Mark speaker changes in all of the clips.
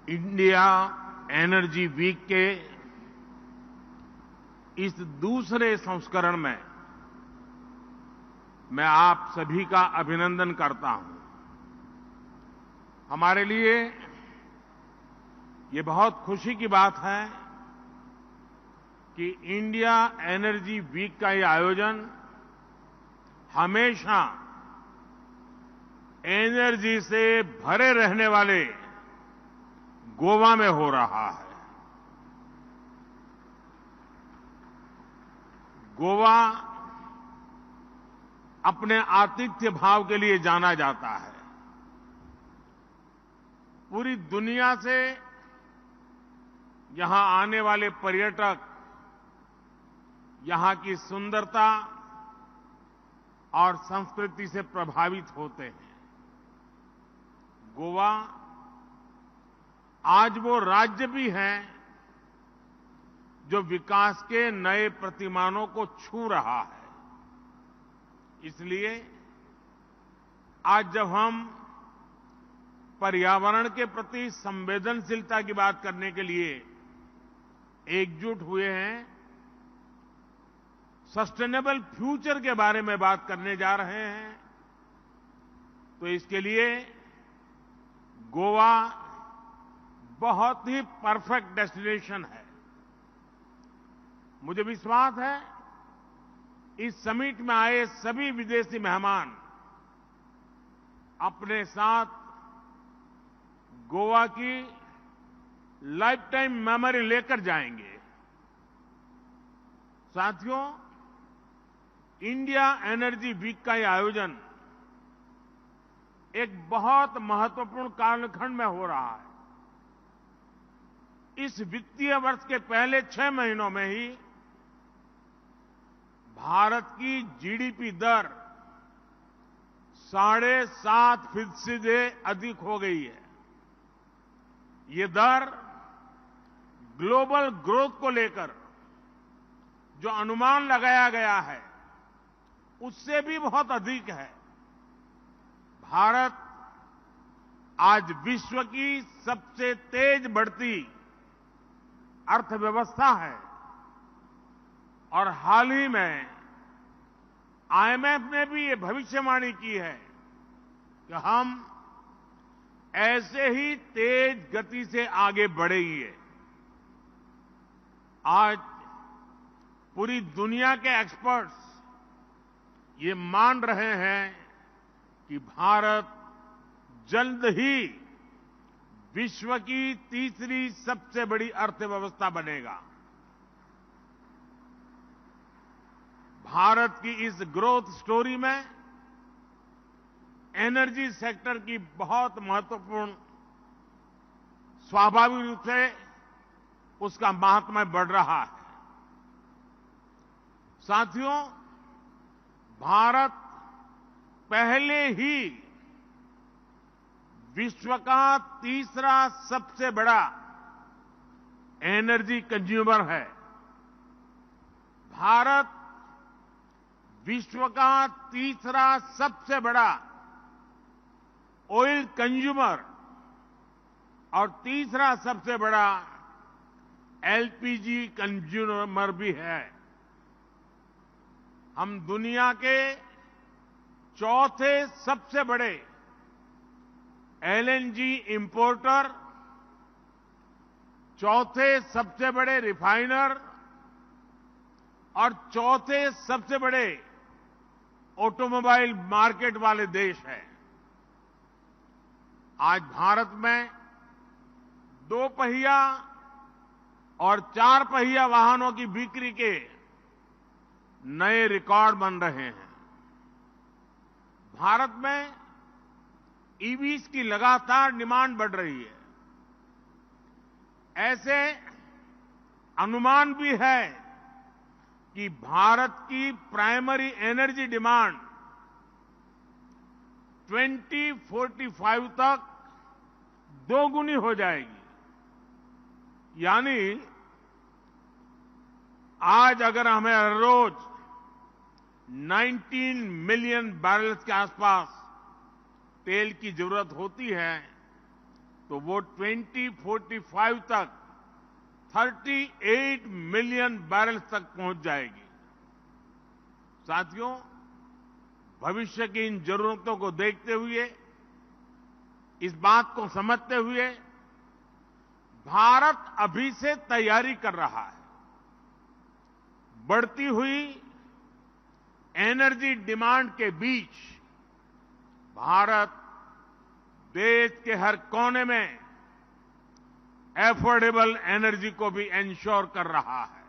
Speaker 1: India energy week के इस दूसरे संस्करण में मैं आप सभी का अभिनंदन करता हूं। हमारे लिए ये बहुत खुशी की बात है कि इंडिया एनर्जी वीक का ये आयोजन हमेशा एनर्जी से भरे रहने वाले गोवा में हो रहा है। गोवा अपने आतिथ्य भाव के लिए जाना जाता है। पूरी दुनिया से यहां आने वाले पर्यटक यहां की सुंदरता और संस्कृति से प्रभावित होते हैं। गोवा आज वो राज्य भी है जो विकास के नए प्रतिमानों को छू रहा है। इसलिए आज जब हम पर्यावरण के प्रति संवेदनशीलता की बात करने के लिए एकजुट हुए हैं, सस्टेनेबल फ्यूचर के बारे में बात करने जा रहे हैं, तो इसके लिए गोवा बहुत ही परफेक्ट डेस्टिनेशन है। मुझे विश्वास है इस समिट में आए सभी विदेशी मेहमान अपने साथ गोवा की लाइफ टाइम मेमोरी लेकर जाएंगे। साथियों, इंडिया एनर्जी वीक का यह आयोजन एक बहुत महत्वपूर्ण कालखंड में हो रहा है। इस वित्तीय वर्ष के पहले 6 महीनों में ही भारत की जीडीपी दर 7.5% से अधिक हो गई है। ये दर ग्लोबल ग्रोथ को लेकर जो अनुमान लगाया गया है उससे भी बहुत अधिक है। भारत आज विश्व की सबसे तेज बढ़ती अर्थव्यवस्था है और हाल ही में आईएमएफ ने भी ये भविष्यवाणी की है कि हम ऐसे ही तेज गति से आगे बढ़ेंगे। आज पूरी दुनिया के एक्सपर्ट्स ये मान रहे हैं कि भारत जल्द ही विश्व की तीसरी सबसे बड़ी अर्थव्यवस्था बनेगा। भारत की इस ग्रोथ स्टोरी में एनर्जी सेक्टर की बहुत महत्वपूर्ण, स्वाभाविक रूप से उसका महात्म्य बढ़ रहा है। साथियों, भारत पहले ही विश्व का तीसरा सबसे बड़ा एनर्जी कंज्यूमर है। भारत विश्व का तीसरा सबसे बड़ा ऑयल कंज्यूमर और तीसरा सबसे बड़ा एलपीजी कंज्यूमर भी है। हम दुनिया के चौथे सबसे बड़े एलएनजी इंपोर्टर, चौथे सबसे बड़े रिफाइनर और चौथे सबसे बड़े ऑटोमोबाइल मार्केट वाले देश हैं। आज भारत में 2 पहिया और 4 पहिया वाहनों की बिक्री के नए रिकॉर्ड बन रहे हैं। भारत में ईवीज की लगातार डिमांड बढ़ रही है। ऐसे अनुमान भी है कि भारत की प्राइमरी एनर्जी डिमांड 2045 तक 2 गुनी हो जाएगी। यानी आज अगर हमें हर रोज 19 मिलियन बैरल्स के आसपास तेल की जरूरत होती है, तो वो 2045 तक 38 मिलियन बैरल्स तक पहुंच जाएगी। साथियों, भविष्य की इन जरूरतों को देखते हुए, इस बात को समझते हुए भारत अभी से तैयारी कर रहा है। बढ़ती हुई एनर्जी डिमांड के बीच भारत देश के हर कोने में एफोर्डेबल एनर्जी को भी एंश्योर कर रहा है।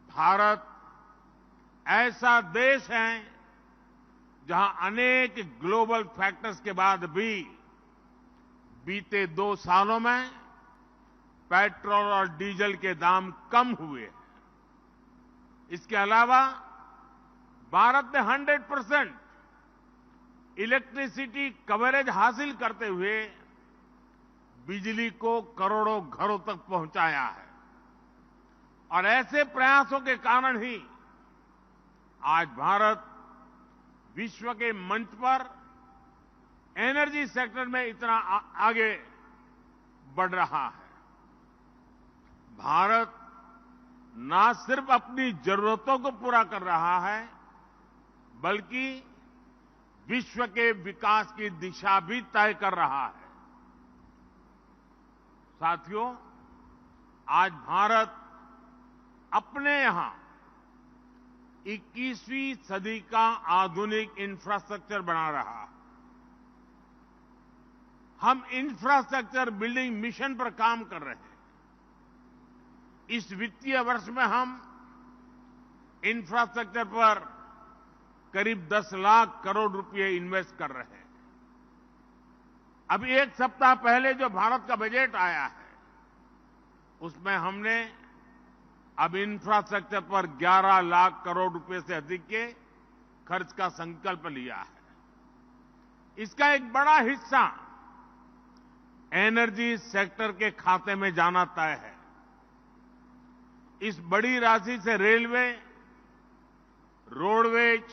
Speaker 1: भारत ऐसा देश है जहां अनेक ग्लोबल फैक्टर्स के बाद भी बीते 2 सालों में पेट्रोल और डीजल के दाम कम हुए हैं। इसके अलावा भारत ने 100% इलेक्ट्रिसिटी कवरेज हासिल करते हुए बिजली को करोड़ों घरों तक पहुंचाया है। और ऐसे प्रयासों के कारण ही आज भारत विश्व के मंच पर एनर्जी सेक्टर में इतना आगे बढ़ रहा है। भारत ना सिर्फ अपनी जरूरतों को पूरा कर रहा है, बल्कि विश्व के विकास की दिशा भी तय कर रहा है। साथियों, आज भारत अपने यहां 21वीं सदी का आधुनिक इंफ्रास्ट्रक्चर बना रहा है। हम इंफ्रास्ट्रक्चर बिल्डिंग मिशन पर काम कर रहे हैं। इस वित्तीय वर्ष में हम इंफ्रास्ट्रक्चर पर करीब 10 लाख करोड़ रुपए इन्वेस्ट कर रहे हैं। अभी 1 सप्ताह पहले जो भारत का बजट आया है, उसमें हमने अब इंफ्रास्ट्रक्चर पर 11 लाख करोड़ रुपए से अधिक के खर्च का संकल्प लिया है। इसका एक बड़ा हिस्सा एनर्जी सेक्टर के खाते में जाना तय है। इस बड़ी राशि से रेलवे, रोडवेज,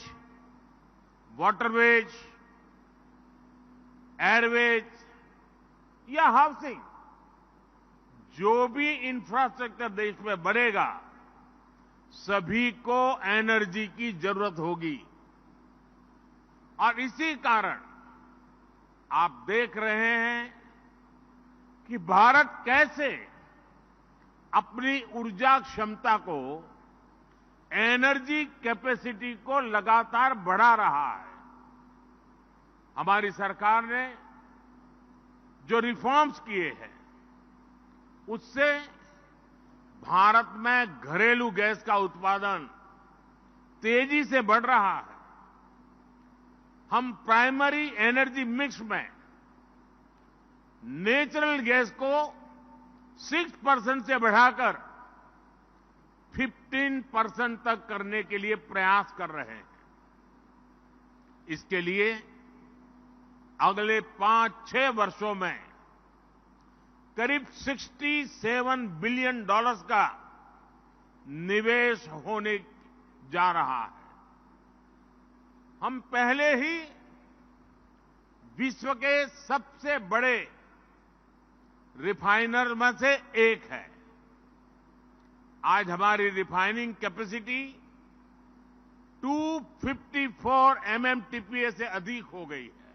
Speaker 1: वाटरवेज, एयरवेज या हाउसिंग, जो भी इंफ्रास्ट्रक्चर देश में बनेगा, सभी को एनर्जी की जरूरत होगी। और इसी कारण आप देख रहे हैं कि भारत कैसे अपनी ऊर्जा क्षमता को, एनर्जी कैपेसिटी को लगातार बढ़ा रहा है। हमारी सरकार ने जो रिफॉर्म्स किए हैं, उससे भारत में घरेलू गैस का उत्पादन तेजी से बढ़ रहा है। हम प्राइमरी एनर्जी मिक्स में नेचुरल गैस को 6% से बढ़ाकर 15% तक करने के लिए प्रयास कर रहे हैं। इसके लिए अगले 5-6 वर्षों में करीब $67 बिलियन का निवेश होने जा रहा है। हम पहले ही विश्व के सबसे बड़े रिफाइनर में से एक है। आज हमारी रिफाइनिंग कैपेसिटी 254 MMTPA से अधिक हो गई है।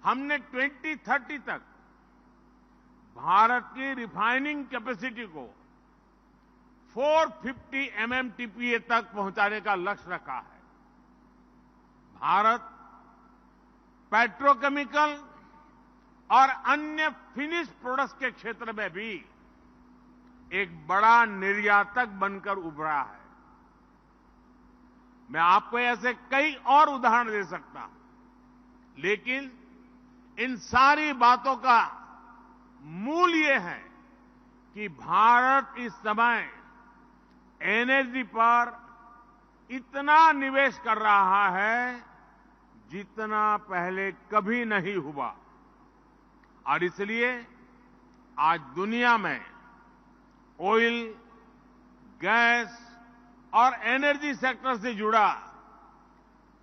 Speaker 1: हमने 2030 तक भारत की रिफाइनिंग कैपेसिटी को 450 MMTPA तक पहुंचाने का लक्ष्य रखा है। भारत पेट्रोकेमिकल और अन्य फिनिश प्रोडक्ट्स के क्षेत्र में भी एक बड़ा निर्यातक बनकर उभरा है। मैं आपको ऐसे कई और उदाहरण दे सकता हूं, लेकिन इन सारी बातों का मूल ये है कि भारत इस समय एनर्जी पर इतना निवेश कर रहा है जितना पहले कभी नहीं हुआ। और इसलिए आज दुनिया में ऑयल, गैस और एनर्जी सेक्टर से जुड़ा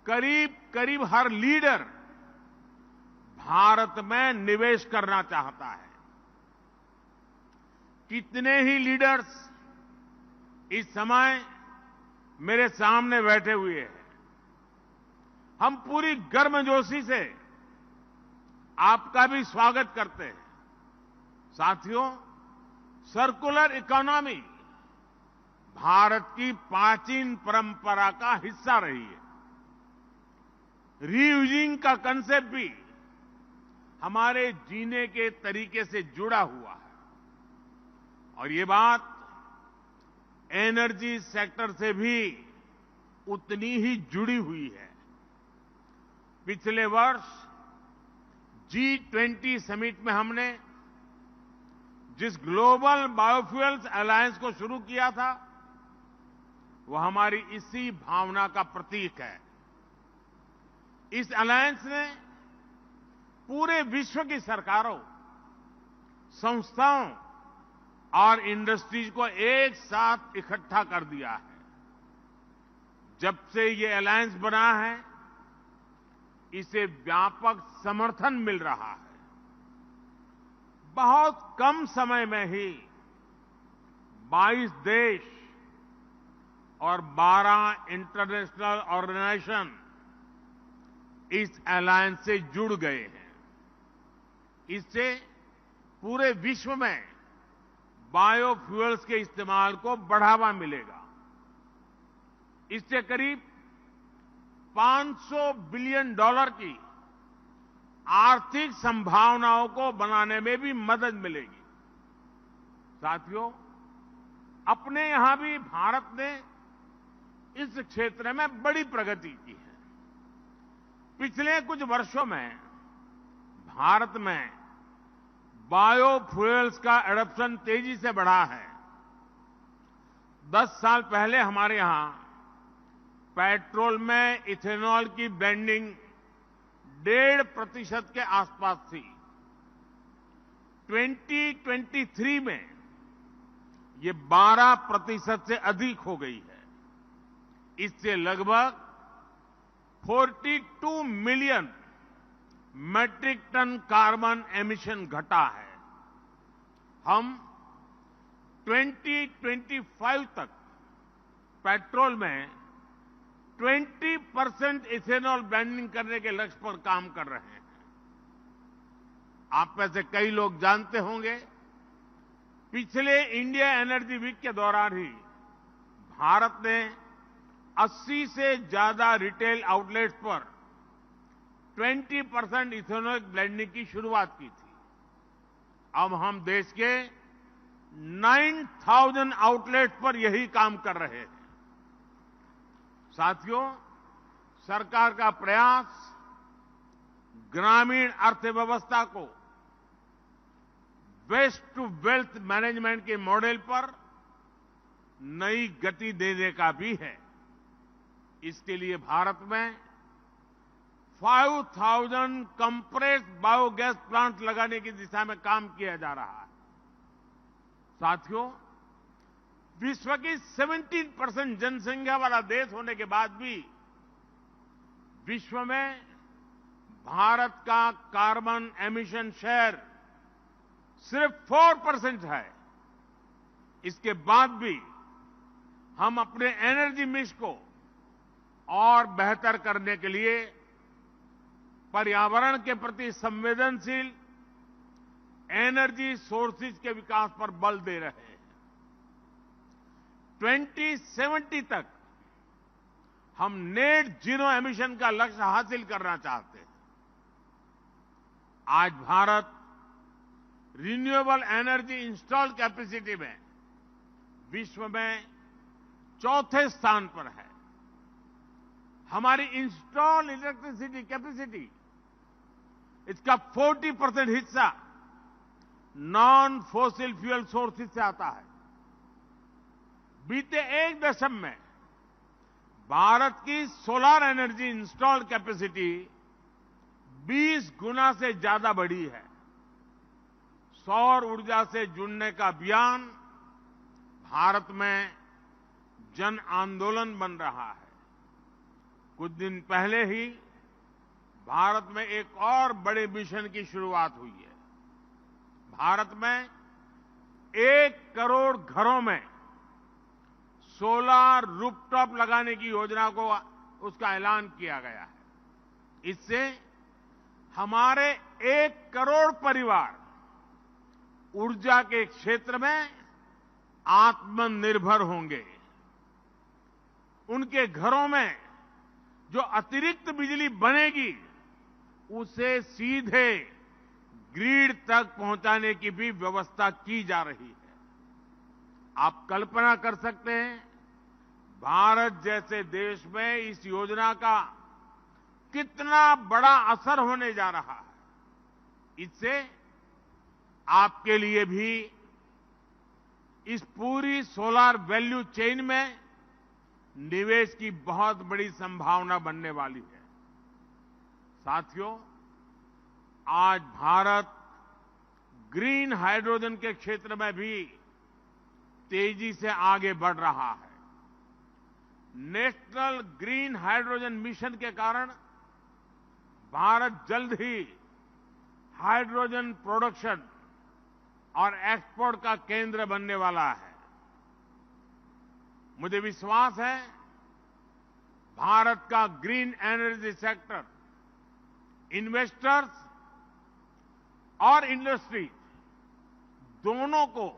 Speaker 1: करीब करीब हर लीडर भारत में निवेश करना चाहता है। कितने ही लीडर्स इस समय मेरे सामने बैठे हुए हैं। हम पूरी गर्मजोशी से आपका भी स्वागत करते हैं। साथियों, सर्कुलर इकोनॉमी भारत की प्राचीन परंपरा का हिस्सा रही है। रीयूजिंग का कंसेप्ट भी हमारे जीने के तरीके से जुड़ा हुआ है और ये बात एनर्जी सेक्टर से भी उतनी ही जुड़ी हुई है। पिछले वर्ष G20 समिट में हमने जिस ग्लोबल बायोफ्यूल्स अलायंस को शुरू किया था, वह हमारी इसी भावना का प्रतीक है। इस अलायंस ने पूरे विश्व की सरकारों, संस्थाओं और इंडस्ट्रीज को एक साथ इकट्ठा कर दिया है। जब से ये अलायंस बना है, इसे व्यापक समर्थन मिल रहा है। बहुत कम समय में ही 22 देश और 12 इंटरनेशनल ऑर्गेनाइजेशन इस अलायंस से जुड़ गए हैं। इससे पूरे विश्व में बायोफ्यूल्स के इस्तेमाल को बढ़ावा मिलेगा। इससे करीब $500 बिलियन की आर्थिक संभावनाओं को बनाने में भी मदद मिलेगी। साथियों, अपने यहां भी भारत ने इस क्षेत्र में बड़ी प्रगति की है। पिछले कुछ वर्षों में भारत में बायोफ्यूल्स का एडॉप्शन तेजी से बढ़ा है। 10 साल पहले हमारे यहां पेट्रोल में इथेनॉल की ब्लेंडिंग 1.5% के आसपास थी। 2023 में ये 12% से अधिक हो गई है। इससे लगभग 42 million metric ton carbon emission घटा है। हम 2025 तक पेट्रोल में 20% इथेनॉल ब्लेंडिंग करने के लक्ष्य पर काम कर रहे हैं। आप में से कई लोग जानते होंगे, पिछले इंडिया एनर्जी वीक के दौरान ही भारत ने 80 से ज्यादा रिटेल आउटलेट्स पर 20% इथेनॉल ब्लेंडिंग की शुरुआत की थी। अब हम देश के 9,000 आउटलेट्स पर यही काम कर रहे हैं। साथियों, सरकार का प्रयास ग्रामीण अर्थव्यवस्था को वेस्ट टू वेल्थ मैनेजमेंट के मॉडल पर नई गति देने का भी है। इसके लिए भारत में 5,000 कंप्रेस्ड बायोगैस प्लांट लगाने की दिशा में काम किया जा रहा है। साथियों, विश्व की 17% जनसंख्या वाला देश होने के बाद भी विश्व में भारत का कार्बन एमिशन शेयर सिर्फ 4% है। इसके बाद भी हम अपने एनर्जी मिक्स को और बेहतर करने के लिए पर्यावरण के प्रति संवेदनशील एनर्जी सोर्सेज के विकास पर बल दे रहे हैं। 2070 तक हम नेट जीरो एमिशन का लक्ष्य हासिल करना चाहते हैं। आज Bharat renewable energy install capacity में विश्व में चौथे स्थान पर है। हमारी इंस्टॉल इलेक्ट्रिसिटी कैपेसिटी, इसका 40% हिस्सा नॉन फॉसिल फ्यूल सोर्सेज से आता है। बीते एक दशक में भारत की सोलर एनर्जी इंस्टॉल कैपेसिटी 20 गुना से ज्यादा बढ़ी है। सौर ऊर्जा से जुड़ने का अभियान भारत में जन आंदोलन बन रहा है। कुछ दिन पहले ही भारत में एक और बड़े मिशन की शुरुआत हुई है। भारत में 1 करोड़ घरों में सोलर रूफटॉप लगाने की योजना को उसका ऐलान किया गया है। इससे हमारे 1 करोड़ परिवार ऊर्जा के क्षेत्र में आत्मनिर्भर होंगे। उनके घरों में जो अतिरिक्त बिजली बनेगी उसे सीधे ग्रिड तक पहुंचाने की भी व्यवस्था की जा रही है। आप कल्पना कर सकते हैं, भारत जैसे देश में इस योजना का कितना बड़ा असर होने जा रहा है। इससे आपके लिए भी इस पूरी सोलर वैल्यू चेन में निवेश की बहुत बड़ी संभावना बनने वाली है। साथियों, आज भारत ग्रीन हाइड्रोजन के क्षेत्र में भी तेजी से आगे बढ़ रहा है। नेशनल ग्रीन हाइड्रोजन मिशन के कारण भारत जल्द ही हाइड्रोजन प्रोडक्शन और एक्सपोर्ट का केंद्र बनने वाला है। मुझे विश्वास है, भारत का ग्रीन एनर्जी सेक्टर इन्वेस्टर्स और इंडस्ट्री दोनों को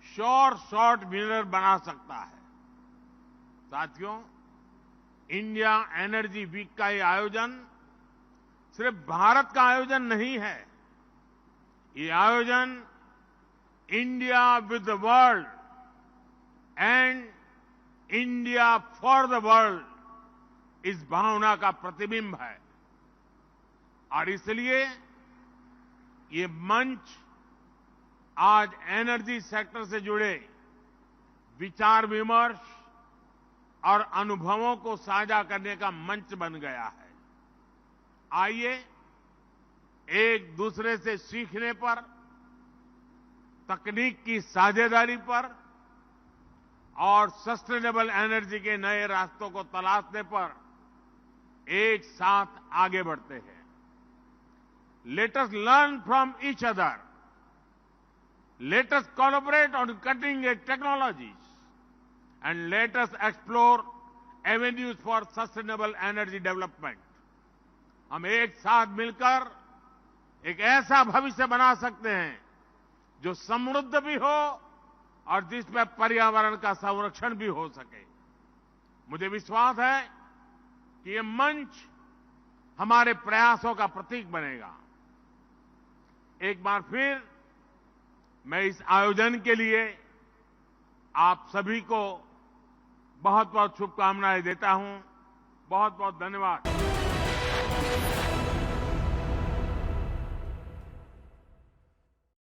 Speaker 1: श्योर शॉर्ट विनर बना सकता है। साथियों, इंडिया एनर्जी वीक का ये आयोजन सिर्फ भारत का आयोजन नहीं है। ये आयोजन India with the world and India for the world इस भावना का प्रतिबिंब है। और इसलिए ये मंच आज एनर्जी सेक्टर से जुड़े विचार विमर्श और अनुभवों को साझा करने का मंच बन गया है। आइए एक दूसरे से सीखने पर, तकनीक की साझेदारी पर और सस्टेनेबल एनर्जी के नए रास्तों को तलाशने पर एक साथ आगे बढ़ते हैं। Let us learn from each other, let us collaborate on cutting edge technologies and let us explore avenues for sustainable energy development. हम एक साथ मिलकर एक ऐसा भविष्य बना सकते हैं जो समृद्ध भी हो और जिसमें पर्यावरण का संरक्षण भी हो सके। मुझे विश्वास है कि ये मंच हमारे प्रयासों का प्रतीक बनेगा। एक बार फिर मैं इस आयोजन के लिए आप सभी को बहुत बहुत शुभकामनाएं देता हूं। बहुत बहुत धन्यवाद।